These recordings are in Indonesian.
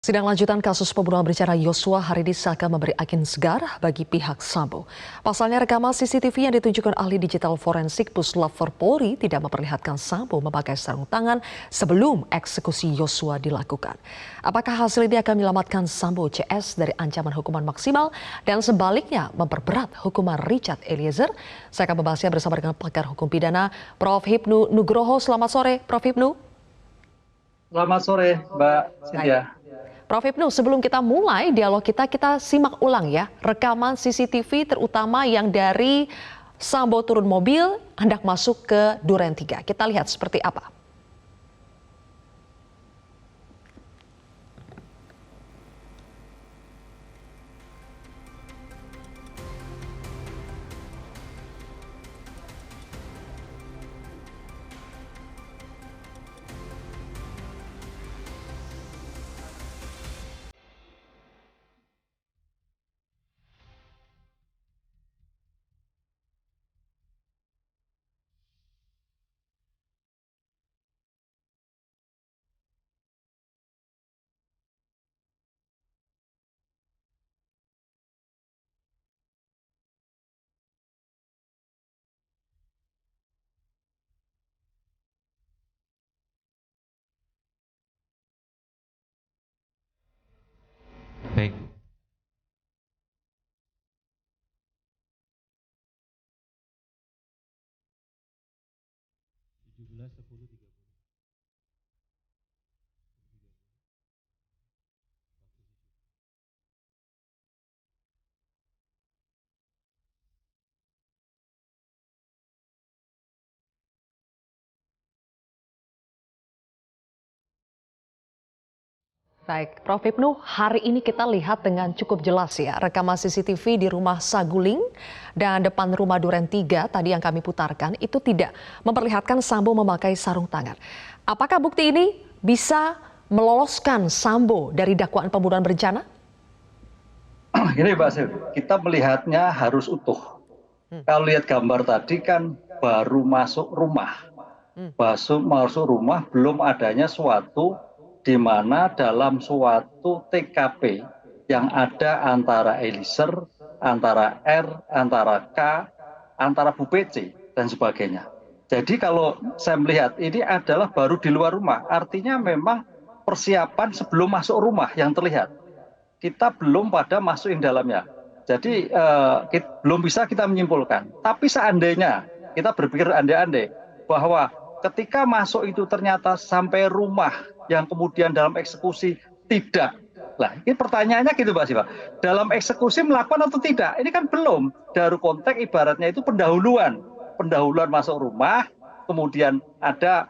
Sidang lanjutan kasus pembunuhan berencana Yosua hari ini seakan memberi angin segar bagi pihak Sambo. Pasalnya rekaman CCTV yang ditunjukkan ahli digital forensik Puslap Polri tidak memperlihatkan Sambo memakai sarung tangan sebelum eksekusi Yosua dilakukan. Apakah hasil ini akan menyelamatkan Sambo CS dari ancaman hukuman maksimal dan sebaliknya memperberat hukuman Richard Eliezer? Saya akan membahasnya bersama dengan pakar hukum pidana Prof. Hipnu Nugroho. Selamat sore, Prof. Hipnu. Selamat sore, Mbak Cynthia. Prof. Hipnu, sebelum kita mulai dialog kita simak ulang ya rekaman CCTV terutama yang dari Sambo turun mobil hendak masuk ke Duren 3. Kita lihat seperti apa. Baik. Baik, Prof. Hipnu, hari ini kita lihat dengan cukup jelas ya rekaman CCTV di rumah Saguling dan depan rumah Duren 3 tadi yang kami putarkan itu tidak memperlihatkan Sambo memakai sarung tangan. Apakah bukti ini bisa meloloskan Sambo dari dakwaan pembunuhan berencana? Ini Mbak Sil, kita melihatnya harus utuh. Kalau lihat gambar tadi kan baru masuk rumah. Masuk rumah belum adanya suatu di mana dalam suatu TKP yang ada antara Eliezer, antara R, antara K, antara Bu PC dan sebagainya. Jadi kalau saya melihat ini adalah baru di luar rumah, artinya memang persiapan sebelum masuk rumah yang terlihat. Kita belum pada masuk yang dalamnya. Jadi belum bisa kita menyimpulkan. Tapi seandainya kita berpikir andai-andai bahwa ketika masuk itu ternyata sampai rumah yang kemudian dalam eksekusi tidak. Nah, ini pertanyaannya gitu Mbak Siva. Dalam eksekusi melakukan atau tidak? Ini kan belum. Dalam konteks ibaratnya itu pendahuluan. Pendahuluan masuk rumah, kemudian ada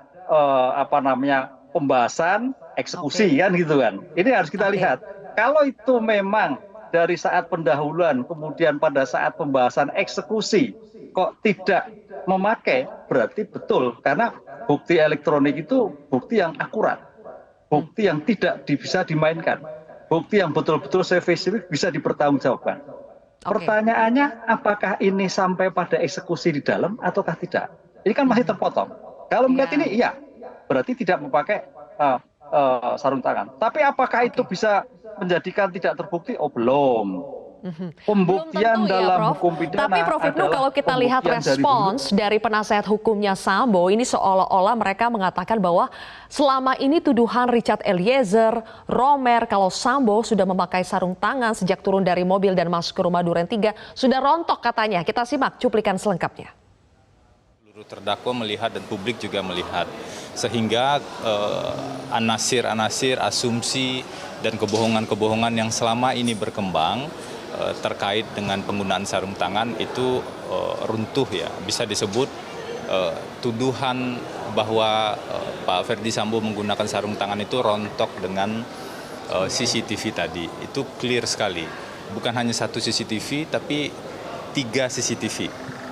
pembahasan eksekusi kan gitu kan. Ini harus kita lihat. Kalau itu memang dari saat pendahuluan kemudian pada saat pembahasan eksekusi kok tidak memakai, berarti betul karena bukti elektronik itu bukti yang akurat, bukti yang tidak bisa dimainkan, bukti yang betul-betul spesifik bisa dipertanggungjawabkan. Pertanyaannya apakah ini sampai pada eksekusi di dalam ataukah tidak? Ini kan masih terpotong. Kalau melihat ini iya, berarti tidak memakai sarung tangan. Tapi apakah itu bisa menjadikan tidak terbukti? Oh belum. Pembuktian dalam hukum pidana. Tapi Prof. Hipnu, kalau kita lihat respons dari penasehat hukumnya Sambo, ini seolah-olah mereka mengatakan bahwa selama ini tuduhan Richard Eliezer, Romer, kalau Sambo sudah memakai sarung tangan sejak turun dari mobil dan masuk ke rumah Duren 3 sudah rontok katanya. Kita simak cuplikan selengkapnya. Seluruh terdakwa melihat dan publik juga melihat, sehingga anasir-anasir, asumsi dan kebohongan-kebohongan yang selama ini berkembang terkait dengan penggunaan sarung tangan itu runtuh ya. Bisa disebut tuduhan bahwa Pak Ferdy Sambo menggunakan sarung tangan itu rontok dengan CCTV tadi. Itu clear sekali. Bukan hanya satu CCTV tapi 3 CCTV.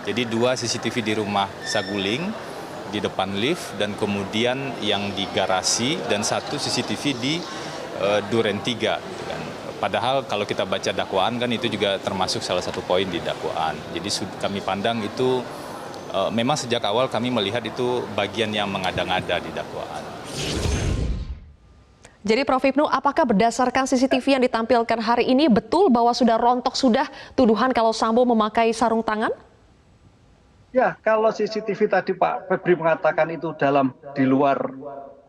Jadi 2 CCTV di rumah Saguling di depan lift dan kemudian yang di garasi dan 1 CCTV di Duren 3. Padahal kalau kita baca dakwaan kan itu juga termasuk salah satu poin di dakwaan. Jadi kami pandang itu memang sejak awal kami melihat itu bagian yang mengada-ngada di dakwaan. Jadi Prof. Ibnu, apakah berdasarkan CCTV yang ditampilkan hari ini betul bahwa sudah rontok sudah tuduhan kalau Sambo memakai sarung tangan? Ya, kalau CCTV tadi Pak Febri mengatakan itu di luar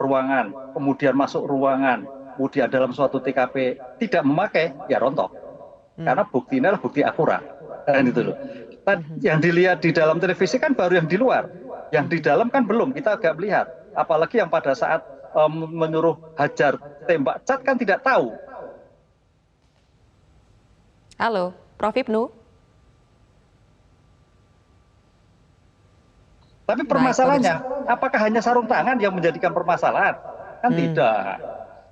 ruangan, kemudian masuk ruangan, kemudian dalam suatu TKP tidak memakai, ya rontok. Karena buktinya adalah bukti akurat. Kan itu loh. Yang dilihat di dalam televisi kan baru yang di luar. Yang di dalam kan belum, kita agak melihat. Apalagi yang pada saat menyuruh hajar tembak cat kan tidak tahu. Halo, Prof. Ibnu. Tapi permasalahannya, apakah hanya sarung tangan yang menjadikan permasalahan? Kan tidak.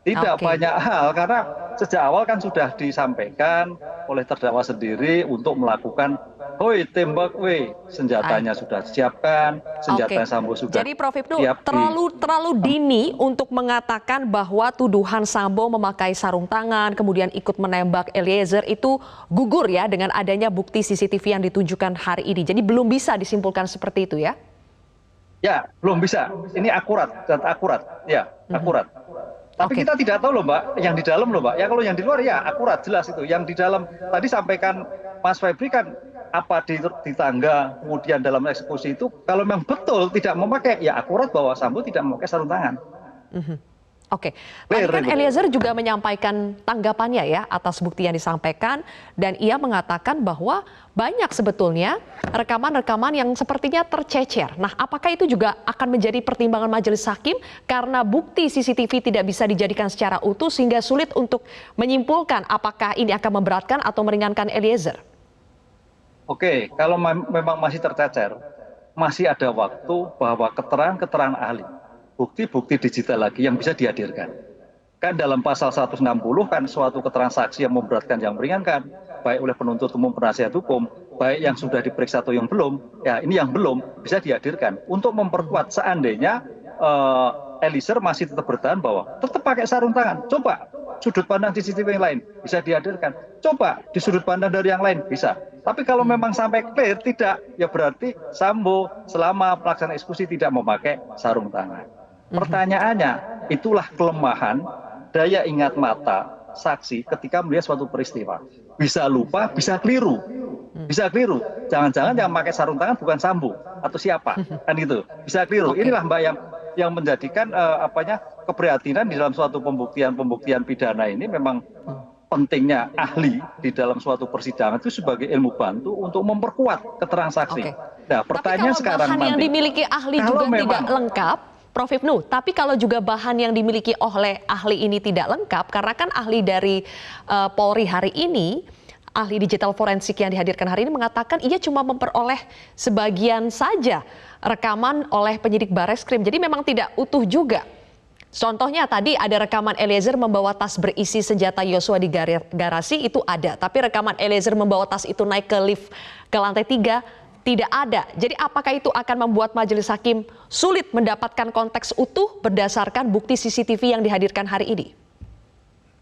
Tidak banyak hal, karena sejak awal kan sudah disampaikan oleh terdakwa sendiri untuk melakukan, hoi tembak, weh, senjatanya sudah disiapkan, senjata Sambo sudah. Jadi Prof. Ibnu, terlalu dini untuk mengatakan bahwa tuduhan Sambo memakai sarung tangan, kemudian ikut menembak Eliezer itu gugur ya dengan adanya bukti CCTV yang ditunjukkan hari ini. Jadi belum bisa disimpulkan seperti itu ya? Ya, belum bisa. Ini akurat, data akurat. Ya, akurat. Tapi kita tidak tahu loh Mbak, yang di dalam loh Mbak. Ya kalau yang di luar ya akurat, jelas itu. Yang di dalam, tadi sampaikan Mas Febri kan apa di tangga, kemudian dalam eksekusi itu, kalau memang betul tidak memakai, ya akurat bahwa Sambo tidak memakai sarung tangan. Oke, tadi kan Eliezer juga menyampaikan tanggapannya ya atas bukti yang disampaikan, dan ia mengatakan bahwa banyak sebetulnya rekaman-rekaman yang sepertinya tercecer. Nah, apakah itu juga akan menjadi pertimbangan majelis hakim karena bukti CCTV tidak bisa dijadikan secara utuh sehingga sulit untuk menyimpulkan apakah ini akan memberatkan atau meringankan Eliezer? Oke, kalau memang masih tercecer, masih ada waktu bahwa keterangan ahli, bukti-bukti digital lagi yang bisa dihadirkan. Kan dalam pasal 160 kan suatu keterangan saksi yang memberatkan yang meringankan, baik oleh penuntut umum penasihat hukum, baik yang sudah diperiksa atau yang belum, ya ini yang belum bisa dihadirkan untuk memperkuat seandainya Eliezer masih tetap bertahan bahwa tetap pakai sarung tangan. Coba sudut pandang CCTV yang lain bisa dihadirkan. Coba di sudut pandang dari yang lain bisa. Tapi kalau memang sampai clear tidak, ya berarti Sambo selama pelaksanaan eksekusi tidak memakai sarung tangan. Pertanyaannya, itulah kelemahan daya ingat mata saksi ketika melihat suatu peristiwa. Bisa lupa, bisa keliru. Bisa keliru. Jangan-jangan yang memakai sarung tangan bukan Sambo atau siapa. Kan itu. Bisa keliru. Inilah Mbak yang menjadikan keprihatinan di dalam suatu pembuktian pidana ini memang pentingnya ahli di dalam suatu persidangan itu sebagai ilmu bantu untuk memperkuat keterangan saksi. Nah, pertanyaan sekarang bahan yang dimiliki ahli juga tidak lengkap, Prof. Ibnu, tapi kalau juga bahan yang dimiliki oleh ahli ini tidak lengkap, karena kan ahli dari Polri hari ini, ahli digital forensik yang dihadirkan hari ini mengatakan ia cuma memperoleh sebagian saja rekaman oleh penyidik Bareskrim, jadi memang tidak utuh juga. Contohnya tadi ada rekaman Eliezer membawa tas berisi senjata Yosua di garasi, itu ada. Tapi rekaman Eliezer membawa tas itu naik ke lift ke lantai 3 tidak ada. Jadi apakah itu akan membuat majelis hakim sulit mendapatkan konteks utuh berdasarkan bukti CCTV yang dihadirkan hari ini?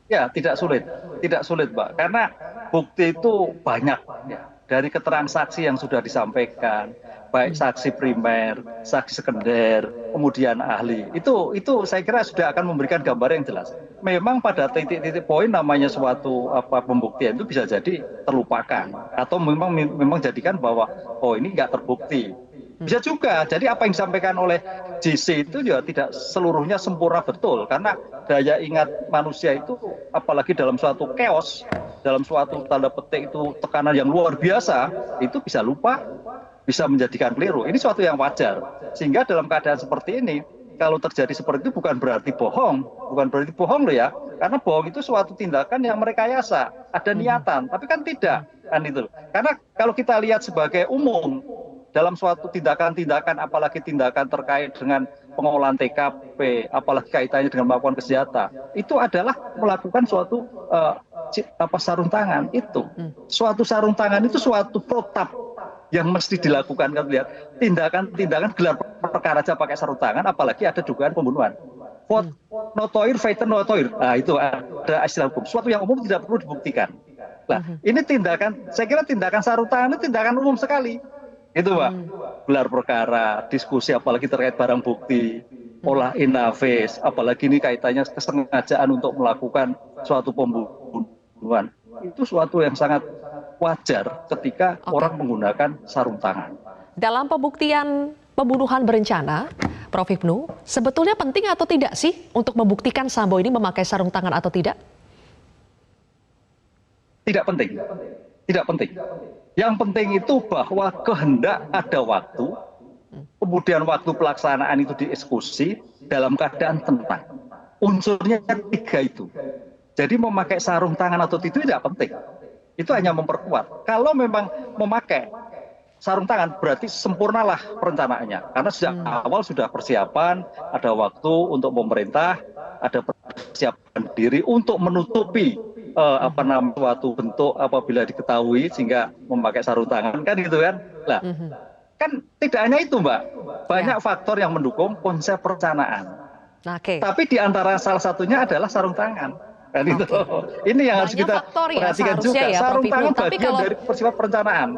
Ya, tidak sulit Mbak. Karena bukti itu banyak ya. Dari keterangan saksi yang sudah disampaikan, baik saksi primer, saksi sekunder, kemudian ahli. Itu saya kira sudah akan memberikan gambar yang jelas. Memang pada titik-titik poin namanya suatu pembuktian itu bisa jadi terlupakan atau memang jadikan bahwa oh ini nggak terbukti. Bisa juga. Jadi apa yang disampaikan oleh JC itu juga tidak seluruhnya sempurna betul karena daya ingat manusia itu apalagi dalam suatu chaos, dalam suatu tanda petik itu tekanan yang luar biasa, itu bisa lupa, bisa menjadikan keliru. Ini suatu yang wajar. Sehingga dalam keadaan seperti ini, kalau terjadi seperti itu bukan berarti bohong loh ya. Karena bohong itu suatu tindakan yang merekayasa, ada niatan, tapi kan tidak kan itu. Karena kalau kita lihat sebagai umum dalam suatu tindakan-tindakan, apalagi tindakan terkait dengan pengolahan TKP, apalagi kaitannya dengan melakukan kejahatan, itu adalah melakukan suatu sarung tangan itu. Suatu sarung tangan itu suatu protap yang mesti dilakukan. Kan lihat tindakan gelar perkara aja pakai sarung tangan, apalagi ada dugaan pembunuhan. Notoir, fighter notoir. Nah, itu ada istilah hukum. Suatu yang umum tidak perlu dibuktikan. Nah, ini tindakan, saya kira tindakan sarung tangan itu tindakan umum sekali. Itu Pak, gelar perkara, diskusi apalagi terkait barang bukti. olah inafis, apalagi ini kaitannya kesengajaan untuk melakukan suatu pembunuhan. Itu suatu yang sangat wajar ketika orang menggunakan sarung tangan. Dalam pembuktian pembunuhan berencana, Prof. Hipnu, sebetulnya penting atau tidak sih untuk membuktikan Sambo ini memakai sarung tangan atau tidak? Tidak penting. Tidak penting. Yang penting itu bahwa kehendak ada waktu, kemudian waktu pelaksanaan itu dieksekusi dalam keadaan tenang. Unsurnya 3 itu. Jadi memakai sarung tangan atau tidak penting. Itu hanya memperkuat. Kalau memang memakai sarung tangan berarti sempurnalah perencanaannya. Karena sejak awal sudah persiapan, ada waktu untuk pemerintah, ada persiapan diri untuk menutupi suatu bentuk apabila diketahui sehingga memakai sarung tangan kan gitu kan. Lah, kan tidak hanya itu Mbak, banyak faktor yang mendukung konsep perencanaan. Tapi di antara salah satunya adalah sarung tangan. Kan itu. Ini yang harus kita perhatikan juga. Ya, sarung tangan tapi bagian dari peristiwa perencanaan.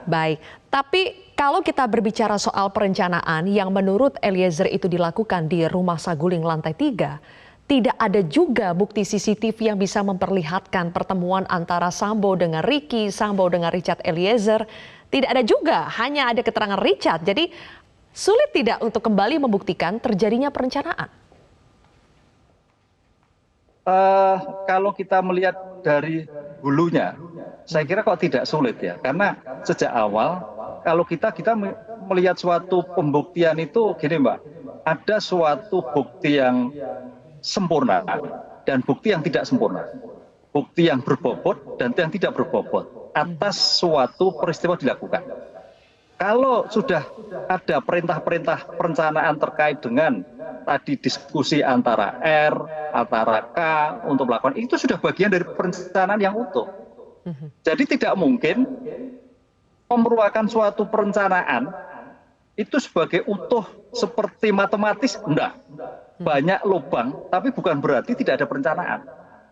Baik, tapi kalau kita berbicara soal perencanaan yang menurut Eliezer itu dilakukan di rumah Saguling lantai 3, tidak ada juga bukti CCTV yang bisa memperlihatkan pertemuan antara Sambo dengan Ricky, Sambo dengan Richard Eliezer. Tidak ada juga, hanya ada keterangan Richard. Jadi sulit tidak untuk kembali membuktikan terjadinya perencanaan? Kalau kita melihat dari hulunya, saya kira kok tidak sulit ya. Karena sejak awal, kalau kita melihat suatu pembuktian itu gini Mbak, ada suatu bukti yang sempurna dan bukti yang tidak sempurna, bukti yang berbobot dan yang tidak berbobot atas suatu peristiwa dilakukan. Kalau sudah ada perintah-perintah perencanaan terkait dengan tadi diskusi antara R, antara K untuk melakukan, itu sudah bagian dari perencanaan yang utuh. Jadi tidak mungkin memerlukan suatu perencanaan itu sebagai utuh seperti matematis, enggak. Banyak lubang, tapi bukan berarti tidak ada perencanaan.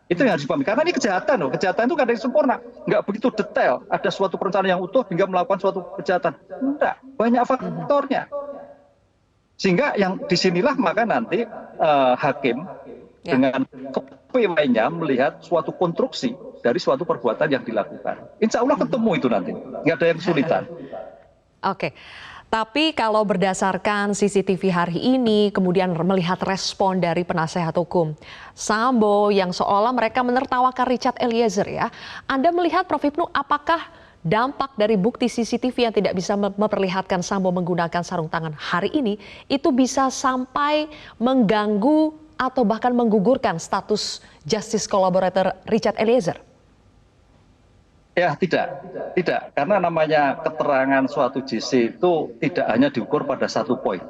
Itu yang harus dipahami. Karena ini kejahatan loh. Kejahatan itu kadang sempurna. Enggak begitu detail. Ada suatu perencanaan yang utuh hingga melakukan suatu kejahatan. Enggak. Banyak faktornya. Sehingga yang disinilah maka nanti hakim dengan kepewainya melihat suatu konstruksi dari suatu perbuatan yang dilakukan. Insya Allah ketemu itu nanti. Enggak ada yang kesulitan. Oke. Tapi kalau berdasarkan CCTV hari ini, kemudian melihat respon dari penasehat hukum Sambo yang seolah mereka menertawakan Richard Eliezer ya. Anda melihat Prof. Hipnu, apakah dampak dari bukti CCTV yang tidak bisa memperlihatkan Sambo menggunakan sarung tangan hari ini itu bisa sampai mengganggu atau bahkan menggugurkan status justice collaborator Richard Eliezer? Ya tidak, karena namanya keterangan suatu JC itu tidak hanya diukur pada satu poin,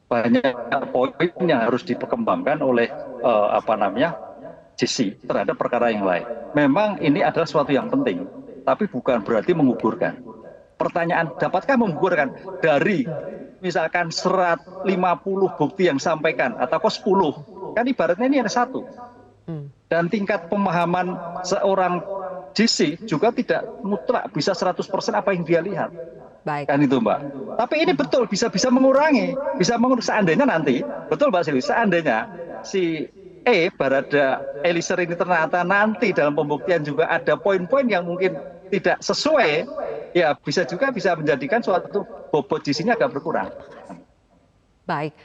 banyak poin yang harus diperkembangkan oleh JC terhadap perkara yang lain. Memang ini adalah suatu yang penting, tapi bukan berarti menggugurkan. Pertanyaan, dapatkah menggugurkan dari misalkan 150 bukti yang disampaikan atau 10? Kan ibaratnya ini ada satu. Dan tingkat pemahaman seorang JC juga tidak mutlak bisa 100% apa yang dia lihat. Baik. Kan itu Mbak. Tapi ini betul bisa mengurangi, seandainya nanti, betul Mbak Silvi, seandainya si Barada Eliezer ini ternyata nanti dalam pembuktian juga ada poin-poin yang mungkin tidak sesuai, ya bisa menjadikan suatu bobot JC-nya agak berkurang. Baik.